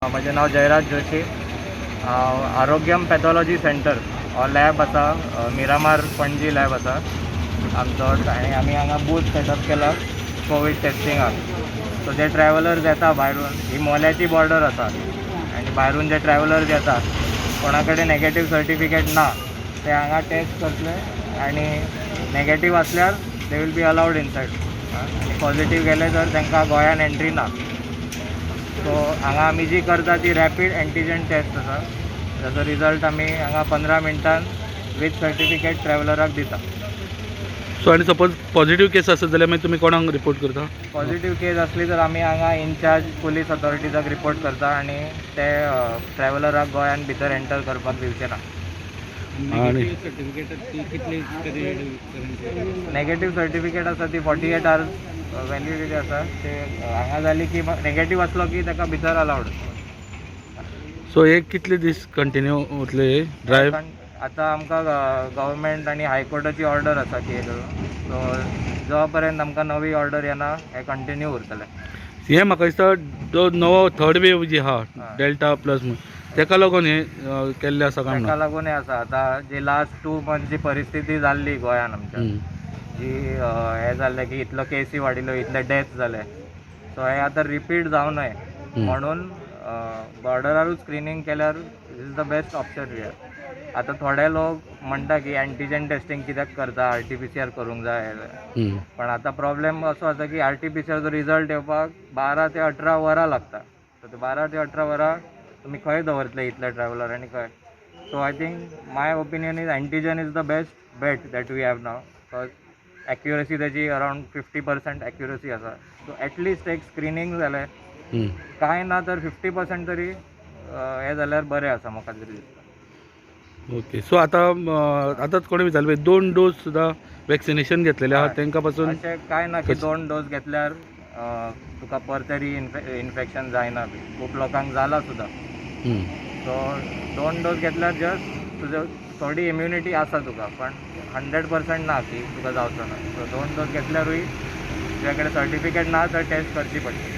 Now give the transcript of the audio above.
माझे नाव जयराज जोशी. आरोग्यम pathology centre lab आसा, Miramar Panaji lab आसा आमचो. आनी आमी हांगा बूथ सेटअप केला कोवीड टेस्टिंगाक. सो जे ट्रॅव्हलर्स येता भायरून, ही मोल्याची बॉर्डर आसा आनी भायरून जे ट्रॅव्हलर्स येता कोणा कडेन नेगेटीव सर्टिफिकेट ना ते हांगा टेस्ट करतले आनी नेगेटीव आसल्यार they will be allowed inside. आनी पॉझिटीव गेले तर तांकां गोंयान एंट्री ना. सो हांगा आमी जी करता ती रॅपीड एंटीजन टेस्ट आसा, ताचो रिजल्ट आमी हांगा 15 मिनटान विथ सर्टिफिकेट ट्रॅव्हलराक दिता. सो आनी सपोज पॉझिटिव्ह केस आसत जाल्यार मागीर तुमी कोणाक रिपोर्ट करता? पॉझिटीव केस असली तर आमी हांगा इनचार्ज पुलीस ऑथॉरिटीजाक रिपोर्ट करता आनी ते ट्रॅव्हलराक गोंयान भितर एंटर करपाक दिवचे ना. आणि नेगेटीव सर्टिफिकेट आसा ती 48 hours वॅलिडिटी आसा. ते हांगा जाली की नेगेटीव असलो की ताका भितर अलावड. सो एक कितले दीस कंटिन्यू उरले ड्रायव्ह? आतां आमकां गव्हर्मेंट आनी हायकोर्टाची ऑर्डर आसा की सो जो पर्यंत आमकां नवी ऑर्डर येना हे कंटिन्यू उरतले. हे म्हाका दिसता जो नवो थर्ड वेव जी आहा डेल्टा प्लस म्हणून तेका लागून हे केल्ले आसा काय ताका लागून हे आसा. आतां जी लास्ट 2 months जी परिस्थिती जाल्ली गोंयान आमच्या, जी हे जाल्लें की इतलो केसी वाडिल्लो, इतले डेथ जाले, सो हे आतां रिपीट जावं नये म्हणून बॉर्डरारूच स्क्रिनींग केल्यार is the best option here. आतां थोडे लोक म्हणटा की एंटीजन टेस्टिंग कित्याक करता, RT-PCR करूंक जाय. पण आतां प्रॉब्लेम असो आसा की RT-PCRचो रिजल्ट येवपाक 12 ते 18 वरां लागता. सो ते 12 ते 18 वरां तुमी खंय दवरतले इतले ट्रॅव्हलर आनी खंय? So I think my opinion is antigen is the best bet that we have now, because accuracy त्याची अरावंड 50% एक्युरसी आसा. सो एटलिस्ट एक स्क्रिनींग जालें कांय ना तर 50% तरी हे जाल्यार बरें आसा म्हाका तरी दिसता. ओके. सो आतांच कोणी विचारले 2 डोस सुद्दां वॅक्सिनेशन घेतलेले आहात तांकां पासून अशें कांय ना की 2 डोस घेतल्यार तुका परतेरी इन्फेक्शन जायना बी. खूब लोकांक जाला सुद्दां. सो 2 डोस घेतल्यार जस्ट तुजो थोडी इम्युनिटी आसा तुका, पण 100% ना की तुका जावचो ना. सो 2 डोस घेतल्यारूय तुज्या कडेन सर्टिफिकेट ना तर टेस्ट करची पडटली.